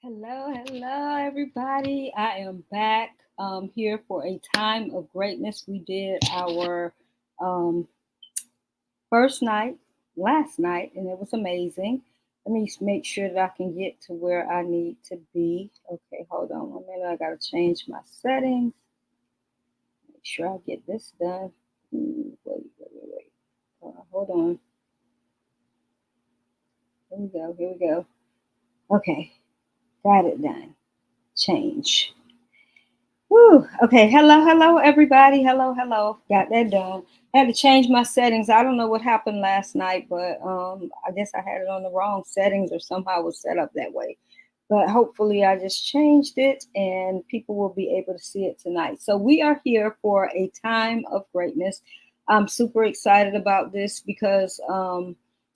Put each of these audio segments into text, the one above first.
Hello, everybody. I am back here for a time of greatness. We did our um, first night last night, and it was amazing. Let me make sure that I can get to where I need to be. Okay, hold on 1 minute. I got to change my settings. Make sure I get this done. Wait. Hold on. Here we go. Okay, got it done. Change. Woo. Okay. Hello, everybody. Hello. Got that done. I had to change my settings. I don't know what happened last night, but I guess I had it on the wrong settings or somehow it was set up that way. But hopefully, I just changed it and people will be able to see it tonight. So, we are here for a time of greatness. I'm super excited about this because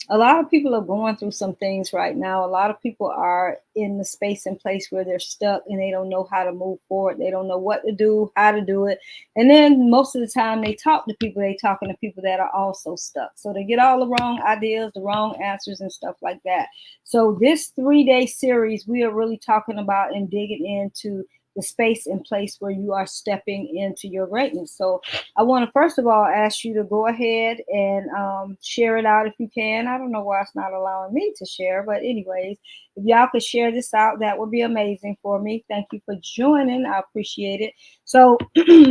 a lot of people are going through some things right now. A lot of people are in the space and place where they're stuck and they don't know how to move forward. They don't know what to do, how to do it. And then most of the time they talk to people, they talking to people that are also stuck. So they get all the wrong ideas, the wrong answers and stuff like that. So this 3-day series, we are really talking about and digging into the space and place where you are stepping into your greatness. So I want to first of all ask you to go ahead and share it out if you can. I don't know why it's not allowing me to share, but anyways, if y'all could share this out, that would be amazing for me. Thank you for joining. I appreciate it. So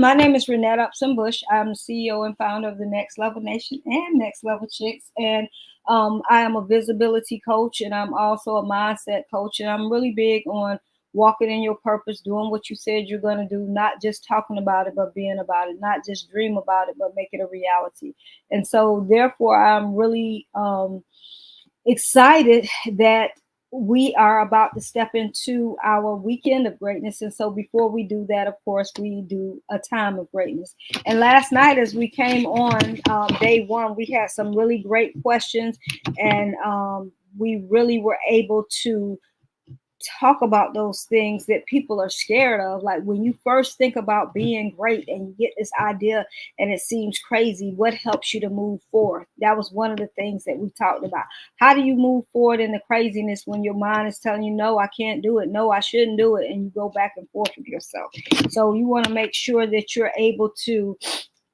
my name is Renette Upson-Bush. I'm the CEO and founder of the Next Level Nation and Next Level Chicks, and I am a visibility coach, and I'm also a mindset coach, and I'm really big on walking in your purpose, doing what you said you're going to do, not just talking about it, but being about it, not just dream about it, but make it a reality. And so, therefore, I'm really excited that we are about to step into our weekend of greatness. And so, before we do that, of course, we do a time of greatness. And last night, as we came on day one, we had some really great questions, and we really were able to talk about those things that people are scared of. Like when you first think about being great and you get this idea and it seems crazy, what helps you to move forward? That was one of the things that we talked about. How do you move forward in the craziness when your mind is telling you, no, I can't do it, no, I shouldn't do it, and you go back and forth with yourself? So you want to make sure that you're able to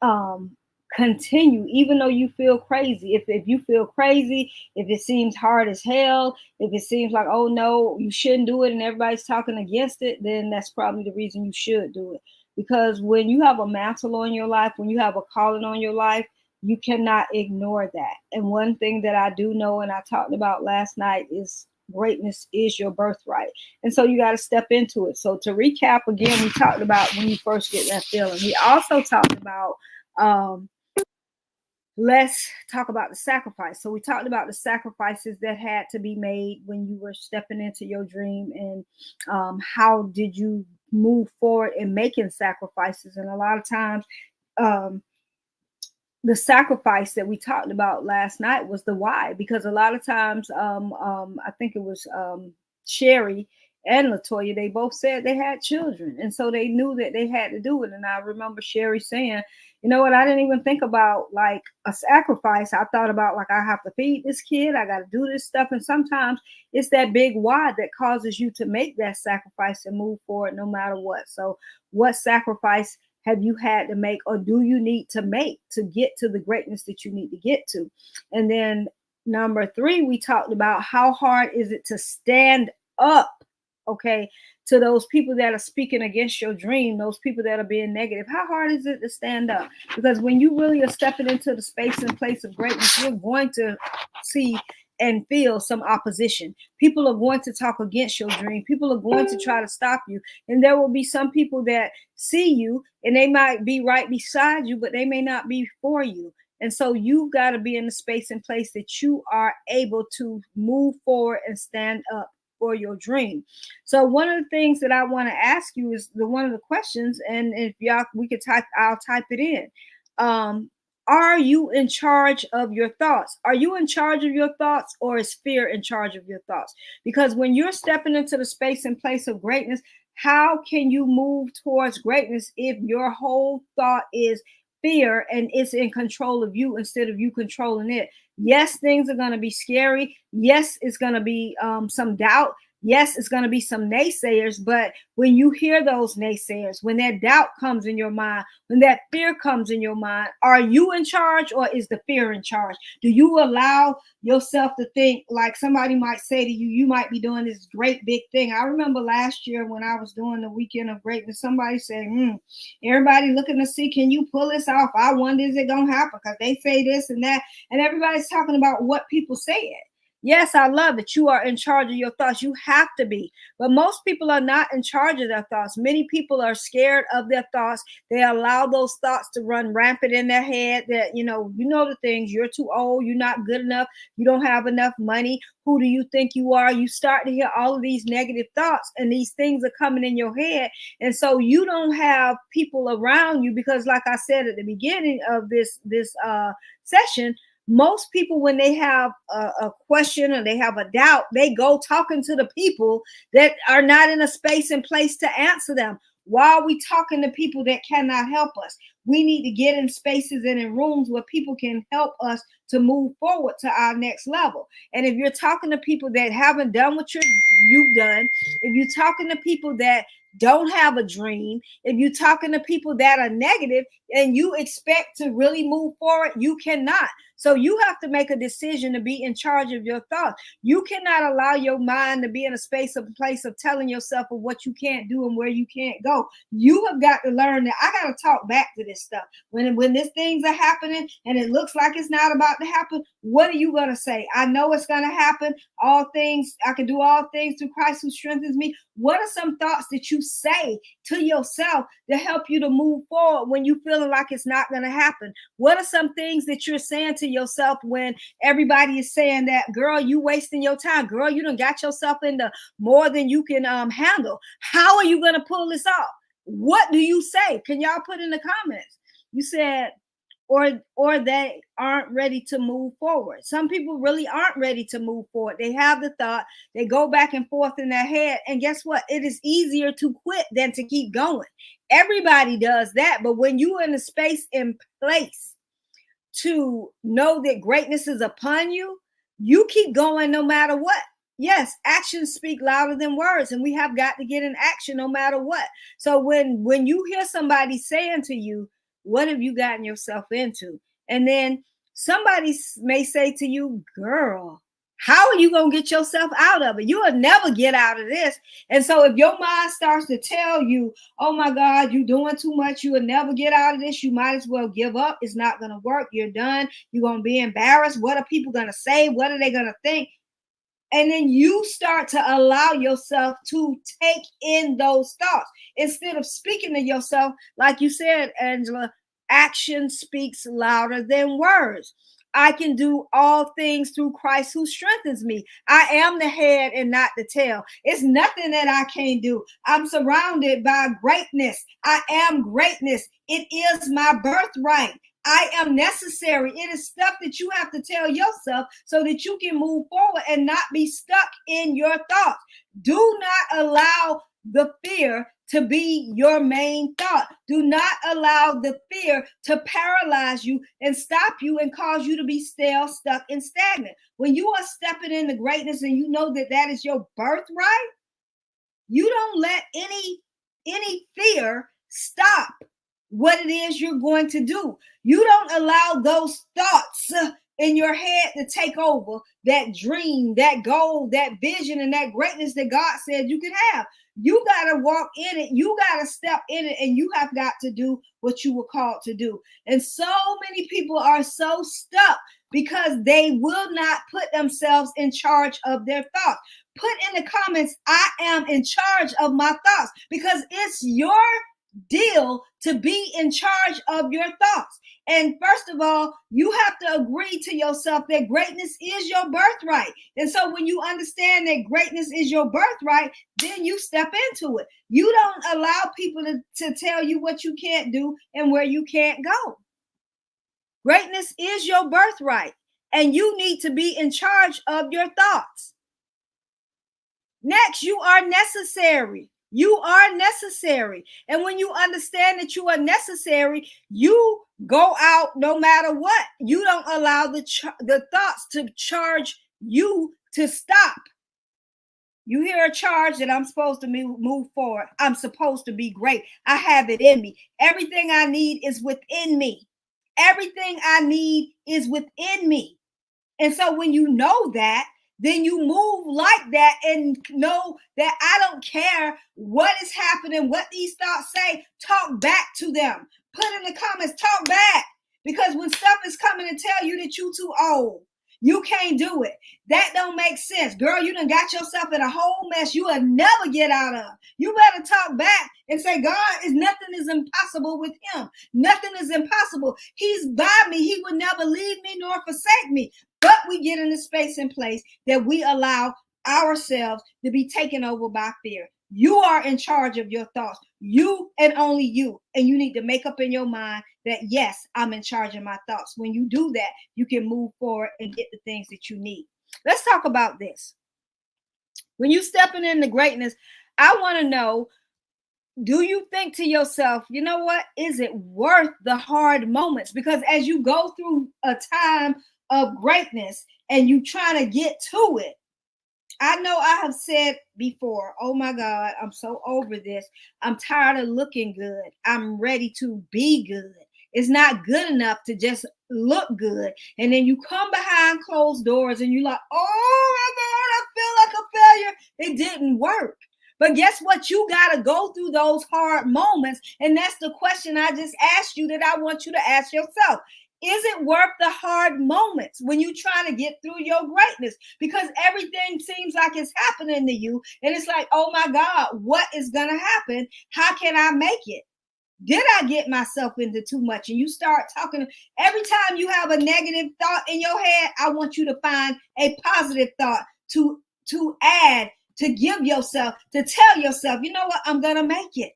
um, continue even though you feel crazy. If you feel crazy, if it seems hard as hell, if it seems like, oh no, you shouldn't do it and everybody's talking against it, then that's probably the reason you should do it. Because when you have a mantle on your life, when you have a calling on your life, you cannot ignore that. And one thing that I do know, and I talked about last night, is greatness is your birthright. And so you got to step into it. So to recap again, we talked about when you first get that feeling. We also talked about um, let's talk about the sacrifice. So we talked about the sacrifices that had to be made when you were stepping into your dream, and how did you move forward in making sacrifices. And a lot of times, um, the sacrifice that we talked about last night was the why, because a lot of times, I think it was Sherry and Latoya, they both said they had children, and so they knew that they had to do it. And I remember Sherry saying, "You know what? I didn't even think about like a sacrifice. I thought about like I have to feed this kid, I got to do this stuff." And sometimes it's that big why that causes you to make that sacrifice and move forward no matter what. So, what sacrifice have you had to make, or do you need to make to get to the greatness that you need to get to? And then number three, we talked about how hard is it to stand up, okay, to those people that are speaking against your dream, those people that are being negative. How hard is it to stand up? Because when you really are stepping into the space and place of greatness, you're going to see and feel some opposition. People are going to talk against your dream. People are going to try to stop you. And there will be some people that see you and they might be right beside you, but they may not be for you. And so you've got to be in the space and place that you are able to move forward and stand up for your dream. So one of the things that I want to ask you is one of the questions, and if y'all we could type, I'll type it in. Are you in charge of your thoughts? Are you in charge of your thoughts, or is fear in charge of your thoughts? Because when you're stepping into the space and place of greatness, how can you move towards greatness if your whole thought is fear and it's in control of you instead of you controlling it? Yes, things are going to be scary. Yes, it's going to be some doubt. Yes, it's going to be some naysayers, but when you hear those naysayers, when that doubt comes in your mind, when that fear comes in your mind, are you in charge or is the fear in charge? Do you allow yourself to think like somebody might say to you, you might be doing this great big thing? I remember last year when I was doing the weekend of greatness, somebody said, everybody looking to see, can you pull this off? I wonder, is it going to happen? Because they say this and that. And everybody's talking about what people said. Yes, I love it. You are in charge of your thoughts. You have to be. But most people are not in charge of their thoughts. Many people are scared of their thoughts. They allow those thoughts to run rampant in their head that, the things. You're too old. You're not good enough. You don't have enough money. Who do you think you are? You start to hear all of these negative thoughts and these things are coming in your head. And so you don't have people around you because, like I said at the beginning of this session, most people, when they have a question or they have a doubt, they go talking to the people that are not in a space and place to answer them. Why are we talking to people that cannot help us? We need to get in spaces and in rooms where people can help us to move forward to our next level. And if you're talking to people that haven't done what you've done, if you're talking to people that don't have a dream, if you're talking to people that are negative and you expect to really move forward, you cannot. So you have to make a decision to be in charge of your thoughts. You cannot allow your mind to be in a space of place of telling yourself of what you can't do and where you can't go. You have got to learn that I got to talk back to this stuff. When these things are happening and it looks like it's not about to happen, what are you going to say? I know it's going to happen. I can do all things through Christ who strengthens me. What are some thoughts that you say to yourself to help you to move forward when you feeling like it's not going to happen? What are some things that you're saying to yourself when everybody is saying that, girl, you wasting your time, girl, you done got yourself into more than you can handle? How are you going to pull this off? What do you say? Can y'all put in the comments? You said, or they aren't ready to move forward. Some people really aren't ready to move forward. They have the thought, they go back and forth in their head, and guess what? It is easier to quit than to keep going. Everybody does that, but when you're in a space and place to know that greatness is upon you, you keep going no matter what. Yes, actions speak louder than words, and we have got to get in action no matter what. So when you hear somebody saying to you, what have you gotten yourself into? And then somebody may say to you, girl, how are you going to get yourself out of it? You will never get out of this. And so if your mind starts to tell you, oh my God, you're doing too much, you will never get out of this, you might as well give up. It's not going to work. You're done. You're going to be embarrassed. What are people going to say? What are they going to think? And then you start to allow yourself to take in those thoughts instead of speaking to yourself. Like you said, Angela, action speaks louder than words. I can do all things through Christ who strengthens me. I am the head and not the tail. It's nothing that I can't do. I'm surrounded by greatness. I am greatness. It is my birthright. I am necessary. It is stuff that you have to tell yourself so that you can move forward and not be stuck in your thoughts. Do not allow the fear to be your main thought. Do not allow the fear to paralyze you and stop you and cause you to be stale, stuck, and stagnant. When you are stepping into greatness and you know that that is your birthright, you don't let any fear stop what it is you're going to do. You don't allow those thoughts in your head to take over that dream, that goal, that vision, and that greatness that God said you can have. You got to walk in it. You got to step in it, and you have got to do what you were called to do. And so many people are so stuck because they will not put themselves in charge of their thoughts. Put in the comments, I am in charge of my thoughts, because it's your deal to be in charge of your thoughts. And first of all, you have to agree to yourself that greatness is your birthright. And so when you understand that greatness is your birthright, then you step into it. You don't allow people to tell you what you can't do and where you can't go. Greatness is your birthright, and you need to be in charge of your thoughts. Next, you are necessary. You are necessary. And when you understand that you are necessary, you go out no matter what. You don't allow the thoughts to charge you to stop. You hear a charge that I'm supposed to move forward. I'm supposed to be great. I have it in me. Everything I need is within me. Everything I need is within me. And so when you know that, then you move like that and know that I don't care what is happening, what these thoughts say, talk back to them. Put in the comments, talk back. Because when stuff is coming to tell you that you too old, you can't do it. That don't make sense. Girl, you done got yourself in a whole mess you will never get out of. You better talk back and say, God, nothing is impossible with him. Nothing is impossible. He's by me. He will never leave me nor forsake me. But we get in the space and place that we allow ourselves to be taken over by fear. You are in charge of your thoughts. You and only you. And you need to make up in your mind that, yes, I'm in charge of my thoughts. When you do that, you can move forward and get the things that you need. Let's talk about this. When you're stepping into greatness, I want to know, do you think to yourself, you know what? Is it worth the hard moments? Because as you go through a time of greatness and you trying to get to it, I know I have said before, oh my God, I'm so over this. I'm tired of looking good. I'm ready to be good. It's not good enough to just look good. And then you come behind closed doors and you're like, oh my God, I feel like a failure. It didn't work. But guess what? You got to go through those hard moments. And that's the question I just asked you that I want you to ask yourself. Is it worth the hard moments when you're trying to get through your greatness? Because everything seems like it's happening to you. And it's like, oh my God, what is going to happen? How can I make it? Did I get myself into too much? And you start talking. Every time you have a negative thought in your head, I want you to find a positive thought to add, to give yourself, to tell yourself, you know what? I'm going to make it.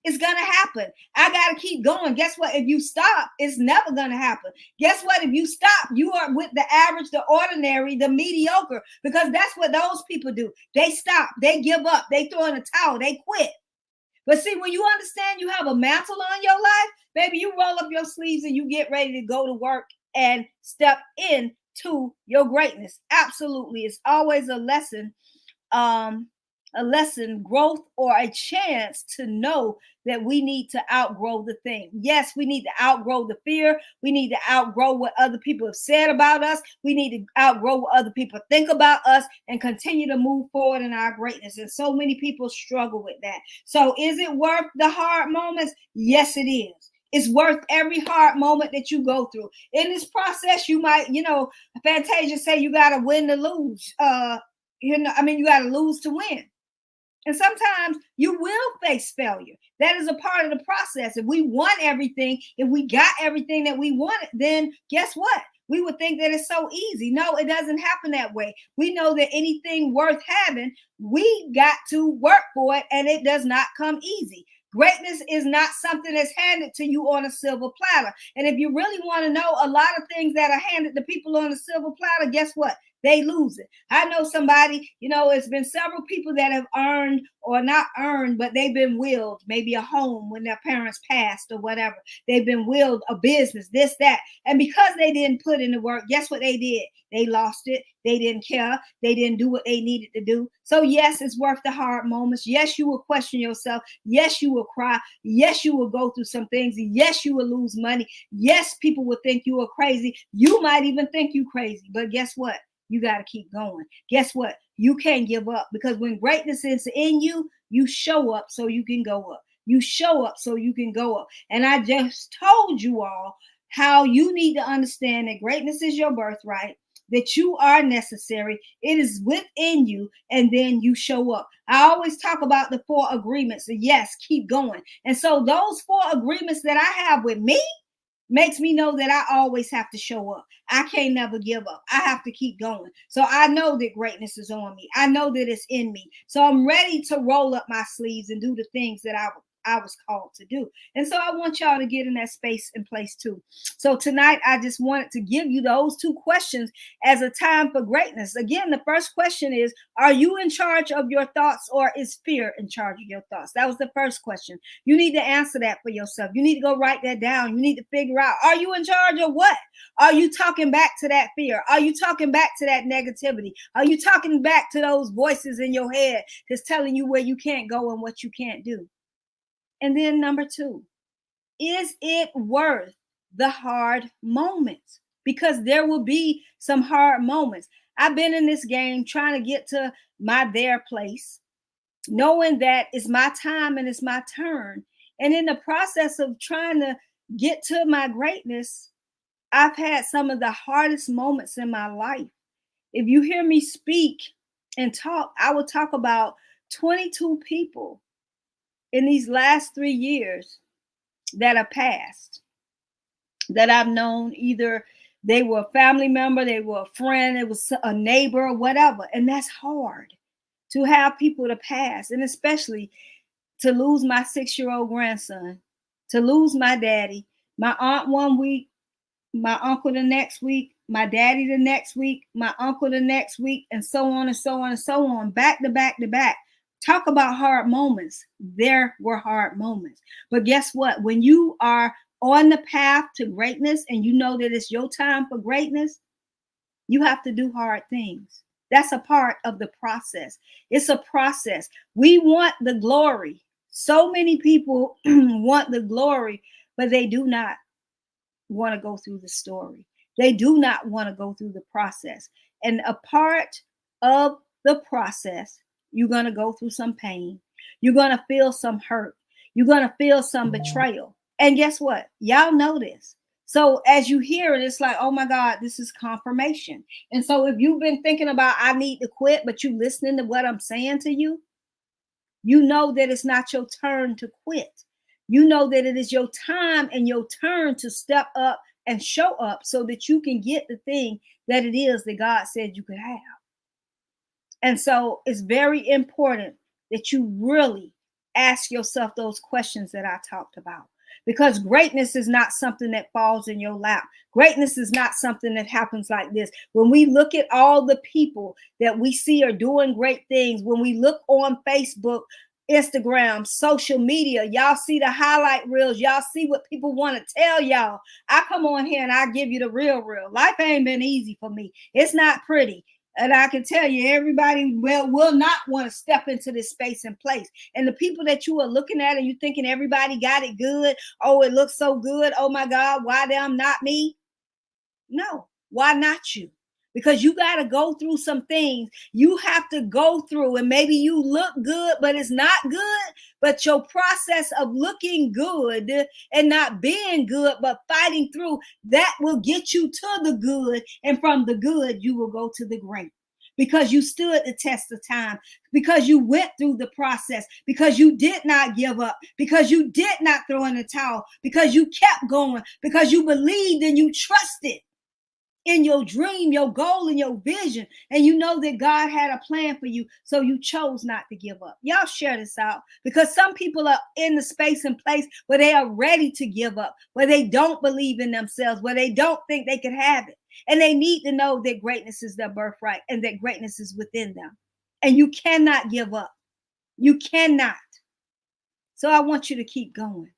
It's going to happen. I got to keep going. Guess what? If you stop, it's never going to happen. Guess what? If you stop, you are with the average, the ordinary, the mediocre, because that's what those people do. They stop. They give up. They throw in a towel. They quit. But see, when you understand you have a mantle on your life, baby, you roll up your sleeves and you get ready to go to work and step into your greatness. Absolutely. It's always a lesson, growth, or a chance to know that we need to outgrow the thing. Yes, we need to outgrow the fear. We need to outgrow what other people have said about us. We need to outgrow what other people think about us and continue to move forward in our greatness. And so many people struggle with that. So is it worth the hard moments? Yes, it is. It's worth every hard moment that you go through. In this process, you might, Fantasia say you got to win to lose. You got to lose to win. And sometimes you will face failure. That is a part of the process. If we want everything, if we got everything that we wanted, then guess what? We would think that it's so easy. No, it doesn't happen that way. We know that anything worth having, we got to work for it, and it does not come easy. Greatness is not something that's handed to you on a silver platter. And if you really want to know a lot of things that are handed to people on a silver platter, guess what? They lose it. I know somebody, it's been several people that have earned, or not earned, but they've been willed maybe a home when their parents passed or whatever. They've been willed a business, this, that. And because they didn't put in the work, guess what they did? They lost it. They didn't care. They didn't do what they needed to do. So yes, it's worth the hard moments. Yes, you will question yourself. Yes, you will cry. Yes, you will go through some things. Yes, you will lose money. Yes, people will think you are crazy. You might even think you crazy. But guess what? You got to keep going. Guess what? You can't give up, because when greatness is in you, you show up so you can go up. You show up so you can go up. And I just told you all how you need to understand that greatness is your birthright, that you are necessary. It is within you, and then you show up. I always talk about the 4 agreements. Yes, keep going. And so those 4 agreements that I have with me makes me know that I always have to show up. I can't never give up. I have to keep going. So I know that greatness is on me. I know that it's in me. So I'm ready to roll up my sleeves and do the things that I was called to do. And so I want y'all to get in that space and place too. So tonight, I just wanted to give you those two questions as a time for greatness. Again, the first question is, are you in charge of your thoughts, or is fear in charge of your thoughts? That was the first question. You need to answer that for yourself. You need to go write that down. You need to figure out, are you in charge of what? Are you talking back to that fear? Are you talking back to that negativity? Are you talking back to those voices in your head that's telling you where you can't go and what you can't do? And then number two, is it worth the hard moments? Because there will be some hard moments. I've been in this game trying to get to my there place, knowing that it's my time and it's my turn. And in the process of trying to get to my greatness, I've had some of the hardest moments in my life. If you hear me speak and talk, I will talk about 22 people in these last 3 years that have passed, that I've known. Either they were a family member, they were a friend, it was a neighbor, or whatever. And that's hard to have people to pass, and especially to lose my 6-year-old grandson, to lose my daddy, my aunt one week, my uncle the next week, my daddy the next week, my uncle the next week, and so on and so on and so on, back to back to back. Talk about hard moments. There were hard moments. But guess what? When you are on the path to greatness and you know that it's your time for greatness, you have to do hard things. That's a part of the process. It's a process. We want the glory. So many people want the glory, but they do not want to go through the story. They do not want to go through the process. And a part of the process, you're going to go through some pain. You're going to feel some hurt. You're going to feel some betrayal. And guess what? Y'all know this. So as you hear it, it's like, oh my God, this is confirmation. And so if you've been thinking about, I need to quit, but you listening to what I'm saying to you, you know that it's not your turn to quit. You know that it is your time and your turn to step up and show up so that you can get the thing that it is that God said you could have. And so it's very important that you really ask yourself those questions that I talked about. Because greatness is not something that falls in your lap. Greatness is not something that happens like this. When we look at all the people that we see are doing great things, when we look on Facebook, Instagram, social media, y'all see the highlight reels, y'all see what people want to tell y'all. I come on here and I give you the real. Life ain't been easy for me. It's not pretty. And I can tell you, everybody will not want to step into this space and place. And the people that you are looking at and you thinking everybody got it good. Oh, it looks so good. Oh my God, why them, not me? No, why not you? Because you got to go through some things. You have to go through, and maybe you look good, but it's not good. But your process of looking good and not being good, but fighting through, that will get you to the good. And from the good, you will go to the great. Because you stood the test of time, because you went through the process, because you did not give up, because you did not throw in the towel, because you kept going, because you believed and you trusted in your dream, your goal, and your vision. And you know that God had a plan for you, so you chose not to give up. Y'all share this out, because some people are in the space and place where they are ready to give up, where they don't believe in themselves, where they don't think they could have it. And they need to know that greatness is their birthright and that greatness is within them. And you cannot give up. You cannot. So I want you to keep going.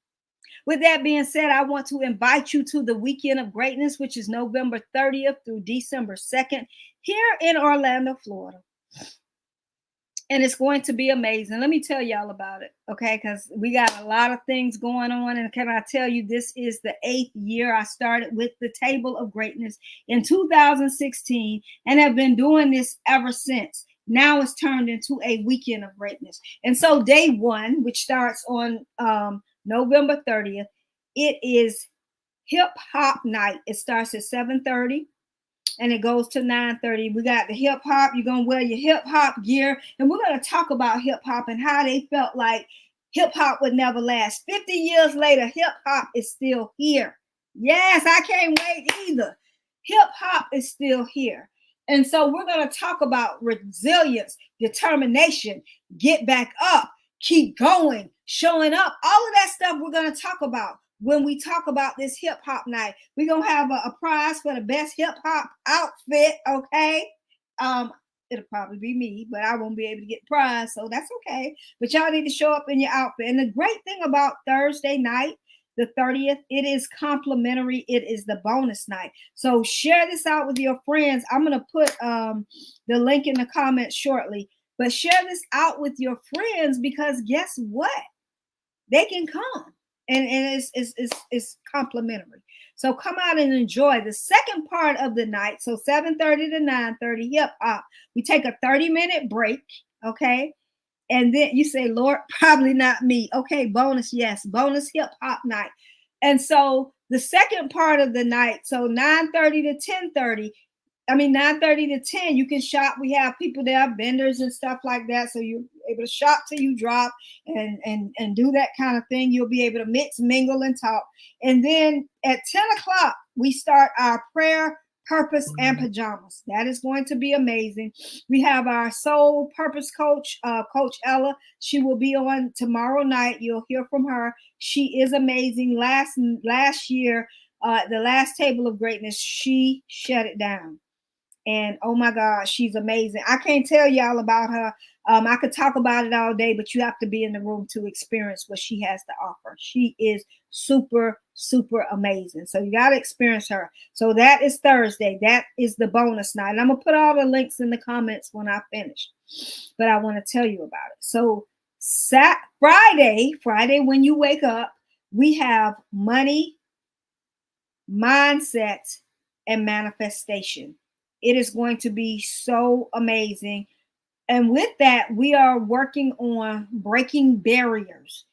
With that being said, I want to invite you to the Weekend of Greatness, which is November 30th through December 2nd here in Orlando, Florida. And it's going to be amazing. Let me tell y'all about it, okay? Because we got a lot of things going on. And can I tell you, this is the 8th year. I started with the Table of Greatness in 2016 and have been doing this ever since. Now it's turned into a Weekend of Greatness. And so day one, which starts on November 30th, it is hip hop night. It starts at 7:30 and it goes to 9:30. We got the hip hop. You're going to wear your hip hop gear. And we're going to talk about hip hop and how they felt like hip hop would never last. 50 years later, hip hop is still here. Yes, I can't wait either. Hip hop is still here. And so we're going to talk about resilience, determination, get back up, keep going, showing up. All of that stuff we're going to talk about when we talk about this hip hop night. We're going to have a prize for the best hip hop outfit, okay? It'll probably be me, but I won't be able to get the prize, so that's okay. But y'all need to show up in your outfit. And the great thing about Thursday night, the 30th, it is complimentary. It is the bonus night. So share this out with your friends. I'm going to put the link in the comments shortly. But share this out with your friends, because guess what? They can come. And it's complimentary. So come out and enjoy the second part of the night. So 7:30 to 9:30 hip hop. We take a 30-minute break, okay? And then you say, Lord, probably not me. Okay, bonus, yes, bonus hip hop night. And so the second part of the night, so 9:30 to 10:30, 9:30 to 10, you can shop. We have people there, vendors and stuff like that. So you're able to shop till you drop and do that kind of thing. You'll be able to mix, mingle, and talk. And then at 10 o'clock, we start our prayer, purpose, and pajamas. That is going to be amazing. We have our soul purpose coach, Coach Ella. She will be on tomorrow night. You'll hear from her. She is amazing. Last year, the last table of greatness, she shut it down. And oh my God, she's amazing. I can't tell y'all about her. I could talk about it all day, but you have to be in the room to experience what she has to offer. She is super, super amazing. So you got to experience her. So that is Thursday. That is the bonus night. And I'm going to put all the links in the comments when I finish. But I want to tell you about it. So Friday, when you wake up, we have money, mindset, and manifestation. It is going to be so amazing. And with that, we are working on breaking barriers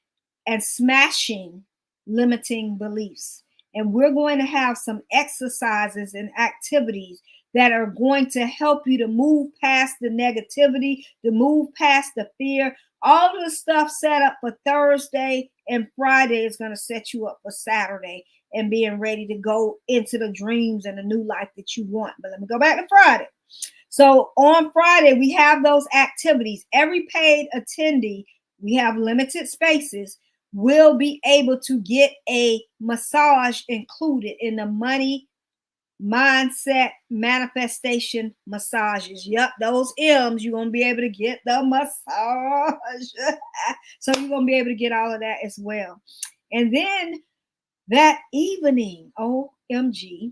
and smashing limiting beliefs. And we're going to have some exercises and activities that are going to help you to move past the negativity, to move past the fear. All of the stuff set up for Thursday and Friday is going to set you up for Saturday and being ready to go into the dreams and the new life that you want. But let me go back to Friday. So on Friday, we have those activities. Every paid attendee, we have limited spaces, will be able to get a massage included in the money, mindset, manifestation massages. Yep, those M's, you're going to be able to get the massage. So you're going to be able to get all of that as well. And then that evening, OMG,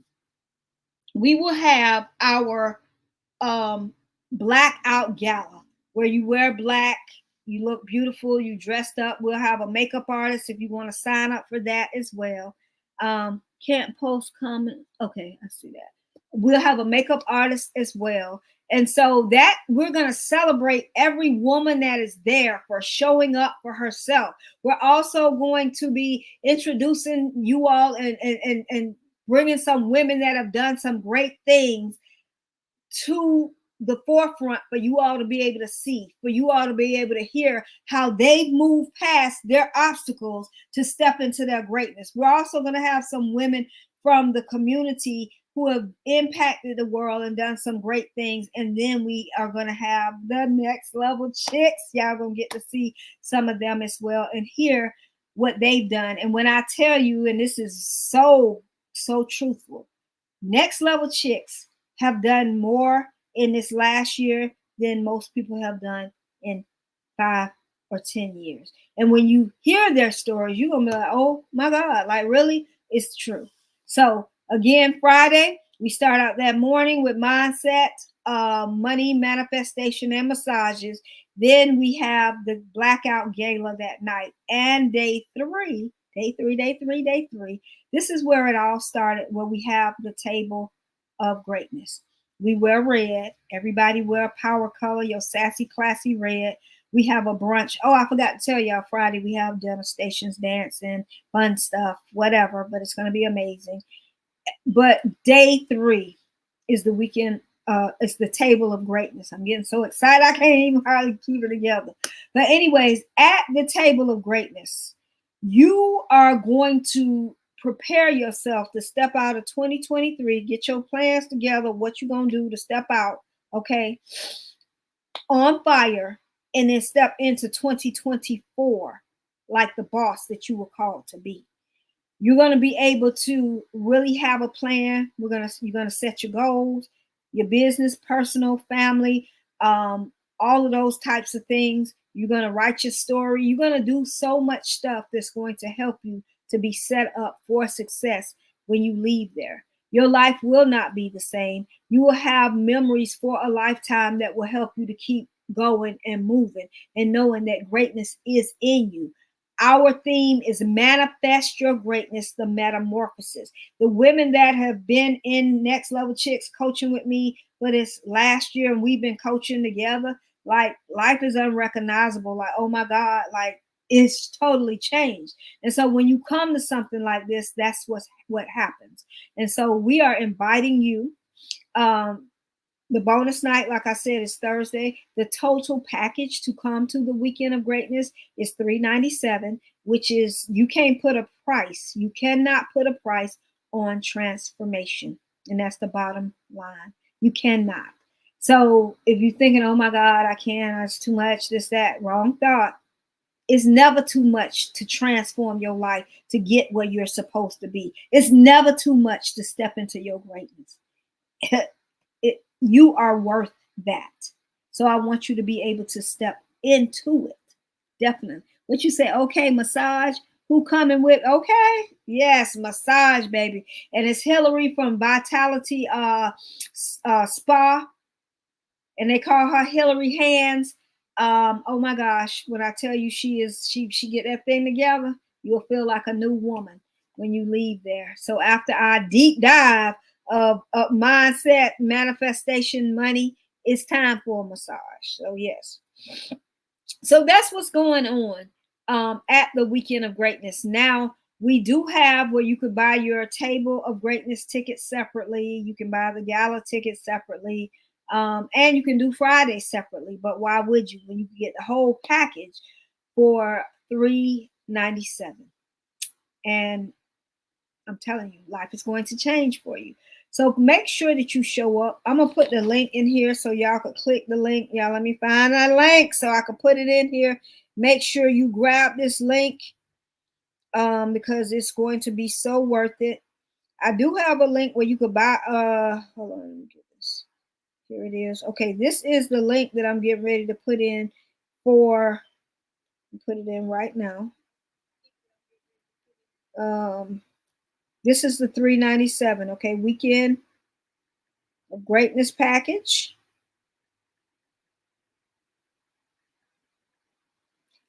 we will have our blackout gala where you wear black, you look beautiful, you dressed up. We'll have a makeup artist if you want to sign up for that as well. Can't post comment. Okay, I see that. We'll have a makeup artist as well. And so that we're going to celebrate every woman that is there for showing up for herself. We're also going to be introducing you all and bringing some women that have done some great things to the forefront for you all to be able to see, for you all to be able to hear how they've moved past their obstacles to step into their greatness. We're also going to have some women from the community who have impacted the world and done some great things. And then we are going to have the next level chicks. Y'all going to get to see some of them as well and hear what they've done. And when I tell you, and this is so truthful, next level chicks have done more in this last year than most people have done in 5 or 10 years. And when you hear their stories, you're going to be like, oh my God, like really? It's true. So again, Friday, we start out that morning with mindset, money, manifestation, and massages. Then we have the blackout gala that night. And day three. This is where it all started, where we have the table of greatness. We wear red. Everybody wear a power color, your sassy, classy red. We have a brunch. Oh, I forgot to tell y'all, Friday we have dinner stations, dancing, fun stuff, whatever, but it's going to be amazing. But day 3 is the weekend. It's the table of greatness. I'm getting so excited I can't even hardly keep it together. But anyways, at the table of greatness, you are going to prepare yourself to step out of 2023. Get your plans together, what you're going to do to step out, okay, on fire and then step into 2024 like the boss that you were called to be. You're going to be able to really have a plan. You're going to set your goals, your business, personal, family, all of those types of things. You're going to write your story. You're going to do so much stuff that's going to help you to be set up for success when you leave there. Your life will not be the same. You will have memories for a lifetime that will help you to keep going and moving and knowing that greatness is in you. Our theme is manifest your greatness, the metamorphosis. The women that have been in Next Level Chicks coaching with me for this last year, and we've been coaching together, like life is unrecognizable. Like, oh my God, like it's totally changed. And so when you come to something like this, that's what happens. And so we are inviting you. The bonus night, like I said, is Thursday. The total package to come to the Weekend of Greatness is $397, which is, you can't put a price. You cannot put a price on transformation. And that's the bottom line. You cannot. So if you're thinking, oh my God, I can't, it's too much, this, that, wrong thought. It's never too much to transform your life to get where you're supposed to be. It's never too much to step into your greatness. You are worth that. So I want you to be able to step into it. Definitely. What you say, okay, massage, who coming with? Okay. Yes, massage, baby. And it's Hillary from Vitality Spa. And they call her Hillary Hands. Oh my gosh, when I tell you she get that thing together, you'll feel like a new woman when you leave there. So after our deep dive of mindset, manifestation, money, it's time for a massage. So yes. So that's what's going on at the Weekend of Greatness. Now, we do have where you could buy your Table of Greatness tickets separately. You can buy the gala tickets separately. And you can do Friday separately. But why would you when you can get the whole package for $397? And I'm telling you, life is going to change for you. So make sure that you show up. I'm going to put the link in here so y'all could click the link. Y'all, let me find that link so I can put it in here. Make sure you grab this link because it's going to be so worth it. I do have a link where you could buy, hold on, let me get this. Here it is. Okay, this is the link that I'm getting ready to put in for, put it in right now. This is the $397, okay, Weekend of Greatness package.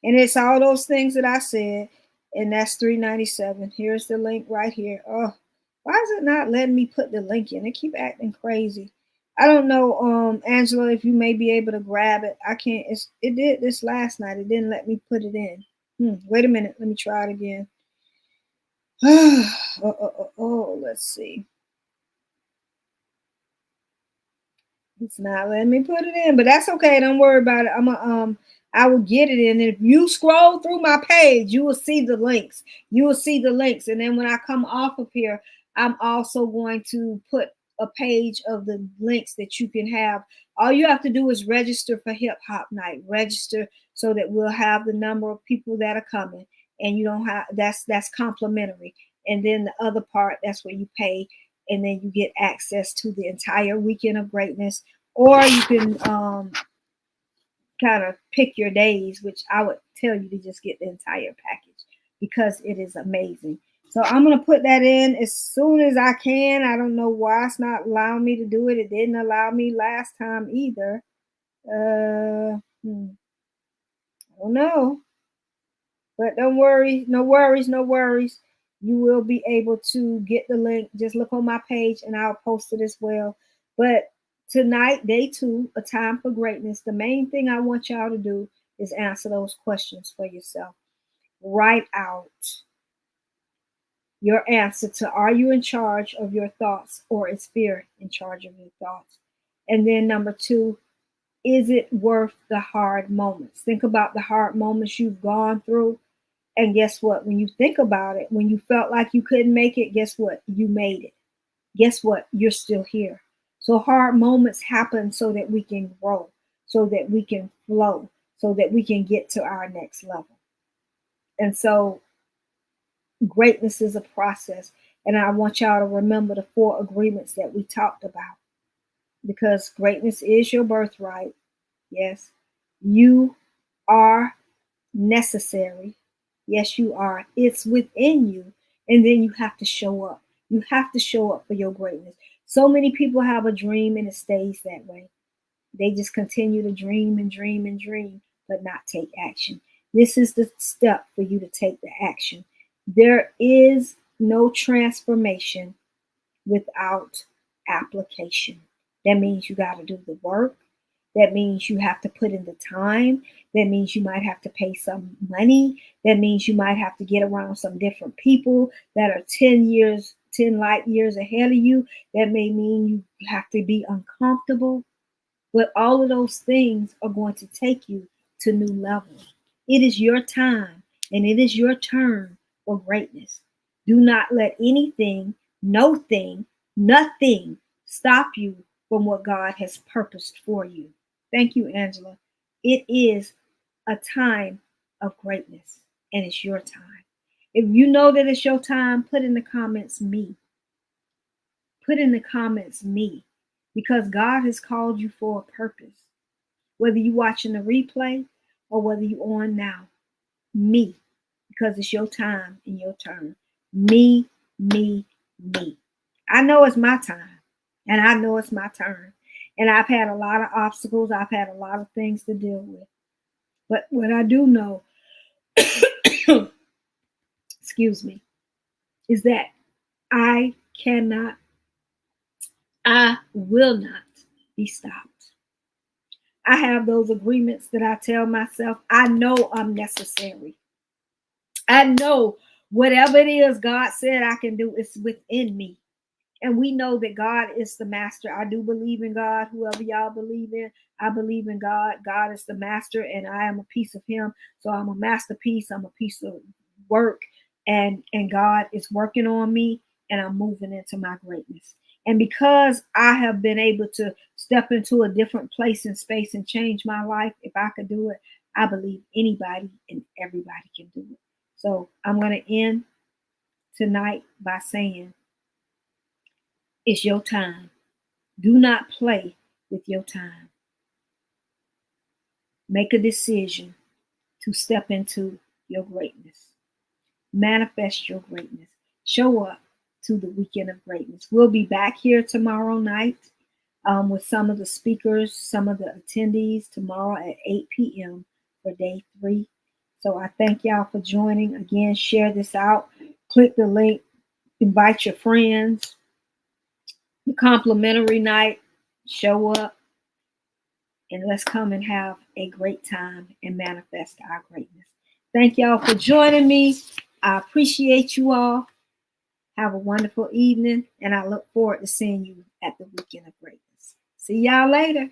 And it's all those things that I said, and that's $397. Here's the link right here. Oh, why is it not letting me put the link in? It keep acting crazy. I don't know, Angela, if you may be able to grab it. I can't. It did this last night. It didn't let me put it in. Wait a minute. Let me try it again. Let's see. It's not letting me put it in, but that's okay. Don't worry about it. I will get it in. And if you scroll through my page, you will see the links. You will see the links. And then when I come off of here, I'm also going to put a page of the links that you can have. All you have to do is register for Hip Hop Night. Register so that we'll have the number of people that are coming. And you don't have that's complimentary. And then the other part, that's where you pay, and then you get access to the entire Weekend of Greatness. Or you can kind of pick your days, which I would tell you to just get the entire package because it is amazing. So I'm going to put that in as soon as I can. I don't know why it's not allowing me to do it. It didn't allow me last time either. I don't know. But don't worry. No worries. No worries. You will be able to get the link. Just look on my page and I'll post it as well. But tonight, day 2, A Time for Greatness, the main thing I want y'all to do is answer those questions for yourself. Write out your answer to, are you in charge of your thoughts, or is fear in charge of your thoughts? And then number 2, is it worth the hard moments? Think about the hard moments you've gone through. And guess what? When you think about it, when you felt like you couldn't make it, guess what? You made it. Guess what? You're still here. So hard moments happen so that we can grow, so that we can flow, so that we can get to our next level. And so greatness is a process. And I want y'all to remember the 4 agreements that we talked about, because greatness is your birthright. Yes, you are necessary. Yes, you are. It's within you. And then you have to show up. You have to show up for your greatness. So many people have a dream and it stays that way. They just continue to dream and dream and dream, but not take action. This is the step for you to take the action. There is no transformation without application. That means you got to do the work. That means you have to put in the time. That means you might have to pay some money. That means you might have to get around some different people that are 10 light years ahead of you. That may mean you have to be uncomfortable. But all of those things are going to take you to new levels. It is your time and it is your turn for greatness. Do not let anything, no thing, nothing stop you from what God has purposed for you. Thank you, Angela. It is a time of greatness and it's your time. If you know that it's your time, put in the comments me. Put in the comments me, because God has called you for a purpose. Whether you're watching the replay or whether you're on now, me, because it's your time and your turn. Me, me, me. I know it's my time and I know it's my turn. And I've had a lot of obstacles. I've had a lot of things to deal with. But what I do know, excuse me, is that I will not be stopped. I have those agreements that I tell myself. I know I'm necessary. I know whatever it is God said I can do is within me. And we know that God is the master. I do believe in God. Whoever y'all believe in, I believe in God. God is the master and I am a piece of him. So I'm a masterpiece. I'm a piece of work. And God is working on me and I'm moving into my greatness. And because I have been able to step into a different place and space and change my life, if I could do it, I believe anybody and everybody can do it. So I'm going to end tonight by saying, it's your time. Do not play with your time. Make a decision to step into your greatness. Manifest your greatness. Show up to the weekend of greatness. We'll be back here tomorrow night with some of the speakers, some of the attendees tomorrow at 8 p.m. for day 3. So I thank y'all for joining. Again, share this out. Click the link. Invite your friends. The complimentary night. Show up. And let's come and have a great time and manifest our greatness. Thank y'all for joining me. I appreciate you all. Have a wonderful evening, and I look forward to seeing you at the Weekend of Greatness. See y'all later.